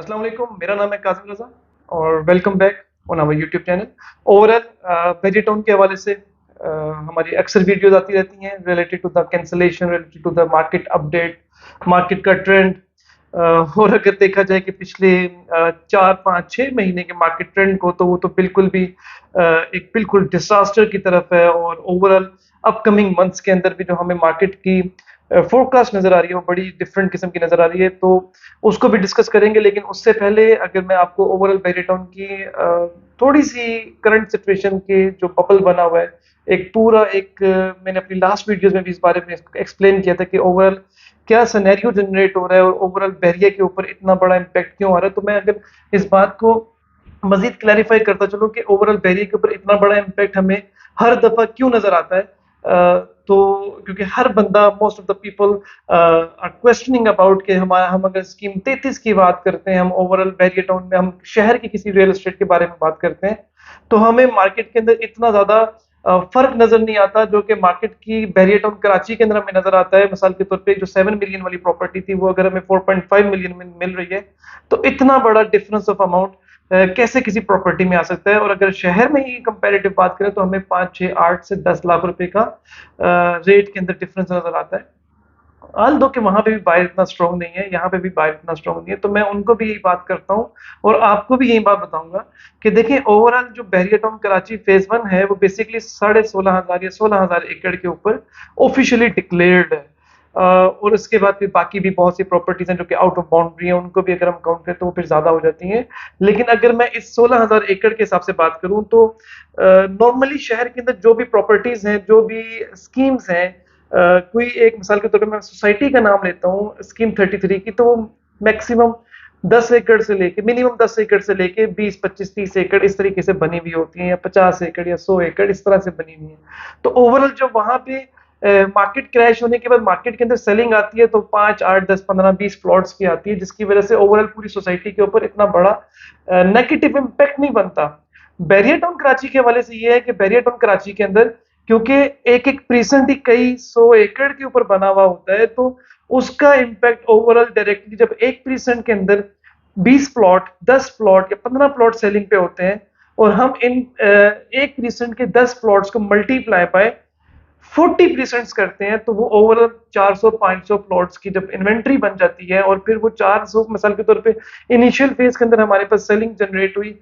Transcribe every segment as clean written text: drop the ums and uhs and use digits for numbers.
अस्सलाम वालेकुम, मेरा नाम है कासिम रज़ा और welcome back on our YouTube channel. Overall वेजिटोन के हवाले से हमारी अक्सर वीडियोस आती रहती हैं related to the cancellation, related to the market update, market का ट्रेंड। और अगर देखा जाए कि पिछले 4 5 6 महीने के मार्केट ट्रेंड को, तो वो तो बिल्कुल भी एक बिल्कुल डिजास्टर की तरफ है। और ओवरऑल अपकमिंग मंथ्स के अंदर भी जो हमें मार्केट की फोरकास्ट नजर आ रही है वो बड़ी डिफरेंट किस्म की नजर आ रही है, तो उसको भी डिस्कस करेंगे। लेकिन उससे पहले अगर मैं आपको ओवरऑल बेरीटाउन की थोड़ी सी करंट सिचुएशन के जो बबल बना हुआ है, एक पूरा एक मैंने अपनी लास्ट वीडियोस में भी इस बारे में एक्सप्लेन किया था कि ओवरऑल क्या सिनेरियो जनरेट हो रहा है और ओवरऑल बहरिया के ऊपर इतना बड़ा इम्पैक्ट क्यों आ रहा है। तो मैं अगर इस बात को मजीद क्लैरिफाई करता चलूं कि ओवरऑल बहरिया के ऊपर इतना बड़ा इम्पैक्ट हमें हर दफा क्यों नजर आता है, तो क्योंकि हर बंदा, most of the people are questioning about कि हम अगर स्कीम 33 की बात करते हैं, हम ओवरऑल बहरिया टाउन में हम शहर की किसी रियल एस्टेट के बारे में बात करते हैं, तो हमें मार्केट के अंदर इतना ज्यादा फर्क नजर नहीं आता जो कि मार्केट की बहरिया टाउन कराची के अंदर हमें नजर आता है। मिसाल के तौर पे जो 7 मिलियन वाली प्रॉपर्टी थी वो अगर हमें 4.5 मिलियन में मिल रही है, तो इतना बड़ा डिफरेंस ऑफ अमाउंट कैसे किसी प्रॉपर्टी में आ सकता है। और अगर शहर में ही कंपैरेटिव बात करें तो हमें 5 6 8 से 10 लाख रुपए का रेट के अंदर डिफरेंस नजर आता है। ऑल दो कि वहां पे भी बायर इतना स्ट्रांग नहीं है, यहाँ पे भी बायर इतना स्ट्रांग नहीं है, तो मैं उनको भी यही बात करता हूँ और आपको भी यही बात बताऊंगा कि देखिए ओवरऑल जो बहरिया टाउन कराची फेज 1 है वो बेसिकली 16,500 या 16,000 एकड़ के ऊपर ऑफिशियली डिक्लेयर्ड है। और उसके बाद फिर बाकी भी बहुत सी प्रॉपर्टीज हैं जो कि आउट ऑफ बाउंड्री है, उनको भी अगर हम काउंट करें तो वो फिर ज्यादा हो जाती हैं। लेकिन अगर मैं इस 16,000 एकड़ के हिसाब से बात करूं तो नॉर्मली शहर के अंदर जो भी प्रॉपर्टीज हैं, जो भी स्कीम्स हैं, कोई एक मिसाल के तौर पे मैं सोसाइटी का नाम लेता हूँ स्कीम 33 की, तो वो मैक्सिमम 10 एकड़ से लेके, मिनिमम 10 एकड़ से लेके 20 25 30 एकड़ इस तरीके से बनी हुई होती हैं, या 50 एकड़ या 100 एकड़ इस तरह से बनी हुई है। तो ओवरऑल जब वहां पे मार्केट क्रैश होने के बाद मार्केट के अंदर सेलिंग आती है तो 5 8 10 15 20 प्लॉट्स की आती है, जिसकी वजह से ओवरऑल पूरी सोसाइटी के ऊपर इतना बड़ा नेगेटिव इम्पैक्ट नहीं बनता। बैरियर टाउन कराची के हवाले से ये है कि बैरियर टाउन कराची के अंदर क्योंकि एक एक प्रीसेंट ही कई 100 एकड़ के ऊपर बना हुआ होता है, तो उसका इम्पैक्ट ओवरऑल डायरेक्टली जब एक प्रीसेंट के अंदर 20 प्लॉट 10 प्लॉट या 15 प्लॉट सेलिंग पे होते हैं और हम इन एक प्रीसेंट के 10 प्लॉट्स को मल्टीप्लाई बाय 40% करते हैं, तो वो ओवरऑल 400 500 प्लॉट्स की जब इन्वेंट्री बन जाती है और फिर वो 400, मिसाल के तौर पे इनिशियल फेज के अंदर हमारे पास सेलिंग जनरेट हुई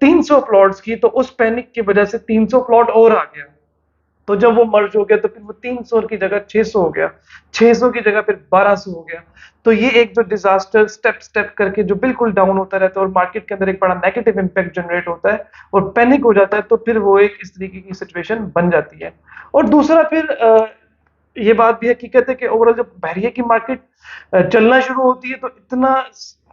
300 प्लॉट्स की, तो उस पैनिक की वजह से 300 प्लॉट और आ गया। तो जब वो मर्ज हो गया तो फिर वो 300 की जगह 600 हो गया, 600 की जगह फिर 1200 हो गया। तो ये एक जो डिजास्टर स्टेप स्टेप करके जो बिल्कुल डाउन होता रहता है और मार्केट के अंदर एक बड़ा नेगेटिव इंपैक्ट जनरेट होता है और पैनिक हो जाता है, तो फिर वो एक इस तरीके की सिचुएशन बन जाती है। और दूसरा फिर ये बात भी हकीकत है कि ओवरऑल जब बहरिया की मार्केट चलना शुरू होती है तो इतना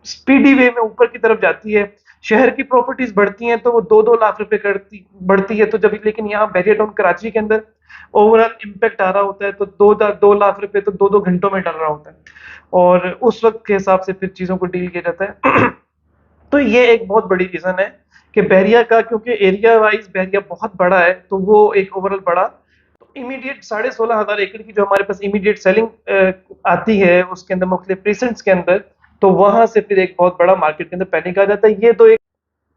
स्पीडी वे में ऊपर की तरफ जाती है, शहर की प्रॉपर्टीज बढ़ती हैं तो वो 2 2 लाख रुपए करती बढ़ती है। तो जब लेकिन यहाँ बैरियर टाउन कराची के अंदर ओवरऑल इम्पैक्ट आ रहा होता है तो 2 लाख रुपए तो 2 2 घंटों में डल रहा होता है, और उस वक्त के हिसाब से फिर चीजों को डील किया जाता है। तो ये एक बहुत बड़ी रीजन है कि बहरिया का, क्योंकि एरिया वाइज बहरिया बहुत बड़ा है, तो वो एक ओवरऑल बड़ा इमीडिएट 16,500 एकड़ की जो हमारे पास इमीडिएट सेलिंग आती है उसके अंदर मुख्तलिफ प्रीसेंट्स के अंदर, तो वहां से फिर एक बहुत बड़ा मार्केट के अंदर पैनिक आ जाता है। ये तो एक,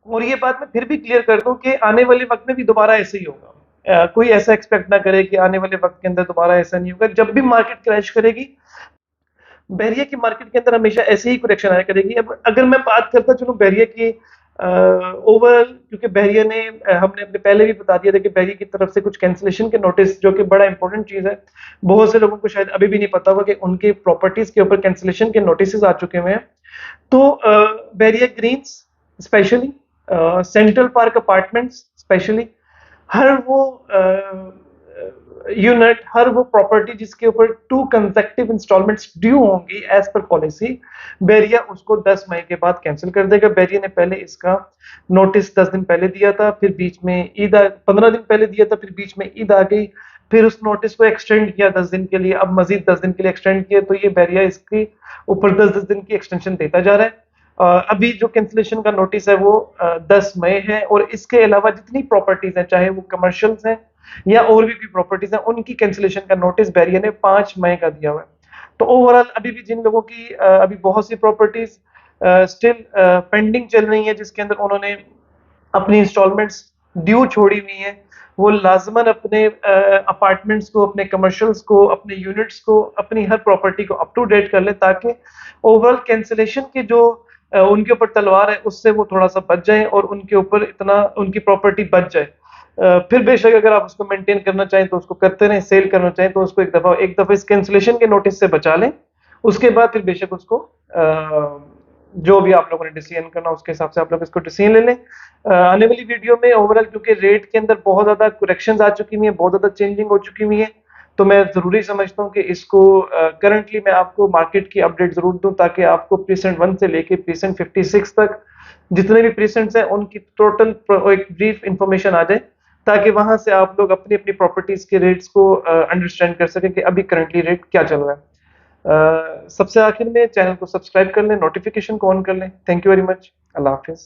और ये बात मैं फिर भी क्लियर कर दूं कि आने वाले वक्त में भी दोबारा ऐसे ही होगा। कोई ऐसा एक्सपेक्ट ना करे कि आने वाले वक्त के अंदर दोबारा ऐसा नहीं होगा। जब भी मार्केट क्रैश करेगी, बहरिया की मार्केट के अंदर हमेशा ऐसे ही करेक्शन आया करेगी। अब अगर मैं बात करता चलूं बहरिया की ओवरऑल, क्योंकि बहरिया ने हमने अपने पहले भी बता दिया था कि बहरिया की तरफ से कुछ कैंसिलेशन के नोटिस, जो कि बड़ा इंपॉर्टेंट चीज है, बहुत से लोगों को शायद अभी भी नहीं पता होगा कि उनके प्रॉपर्टीज के ऊपर कैंसिलेशन के नोटिस आ चुके हुए हैं। तो Bahria greens specially, central park apartments specially, हर वो यूनिट, हर वो प्रॉपर्टी जिसके ऊपर 2 कंसेक्टिव इंस्टॉलमेंट्स ड्यू होंगी एज पर पॉलिसी, बैरिया उसको 10 मई के बाद कैंसिल कर देगा। बैरिया ने पहले इसका नोटिस 10 दिन पहले दिया था, फिर बीच में ईद 15 दिन पहले दिया था, फिर बीच में ईद आ गई, फिर उस नोटिस को एक्सटेंड किया 10 दिन के लिए, अब मजीद 10 दिन के लिए एक्सटेंड किया। तो ये बैरिया इसके ऊपर 10 10 दिन की एक्सटेंशन देता जा रहा है। अभी जो कैंसिलेशन का नोटिस है वो 10 मई है, और इसके अलावा जितनी प्रॉपर्टीज हैं, चाहे वो कमर्शियल्स हैं या और भी कोई प्रॉपर्टीज हैं, उनकी कैंसिलेशन का नोटिस बैरिया ने 5 मई का दिया हुआ है। तो ओवरऑल अभी भी जिन लोगों की अभी बहुत सी प्रॉपर्टीज स्टिल पेंडिंग चल रही है, जिसके अंदर उन्होंने अपनी इंस्टॉलमेंट्स ड्यू छोड़ी हुई हैं। वो लाजमन अपने अपार्टमेंट्स को, अपने कमर्शियल्स को, अपने यूनिट्स को, अपनी हर प्रॉपर्टी को अप टू डेट कर ले, ताकि ओवरऑल कैंसिलेशन की जो उनके ऊपर तलवार है उससे वो थोड़ा सा बच जाए और उनके ऊपर इतना उनकी प्रॉपर्टी बच जाए। फिर बेशक अगर आप उसको मेंटेन करना चाहें तो उसको करते रहें, सेल करना चाहें तो उसको एक दफा इस कैंसिलेशन के नोटिस से बचा लें। उसके बाद फिर बेशक उसको जो भी आप लोगों ने डिसीजन करना उसके हिसाब से आप लोग इसको डिसीजन ले लें। आने वाली वीडियो में ओवरऑल क्योंकि रेट के अंदर बहुत ज़्यादा करेक्शंस आ चुकी हुई हैं, बहुत ज़्यादा चेंजिंग हो चुकी हुई है, तो मैं ज़रूरी समझता हूँ कि इसको करंटली मैं आपको मार्केट की अपडेट ज़रूर दूँ, ताकि आपको प्रीसेंट 1 से लेके प्रीसेंट 56 तक जितने भी प्रीसेंट्स हैं उनकी टोटल एक ब्रीफ इंफॉर्मेशन आ जाए, ताकि वहां से आप लोग अपनी अपनी प्रॉपर्टीज के रेट्स को अंडरस्टैंड कर सकें कि अभी करंटली रेट क्या चल रहा है। सबसे आखिर में चैनल को सब्सक्राइब कर लें, नोटिफिकेशन को ऑन कर लें। Thank you very much. अल्लाह हाफिज़।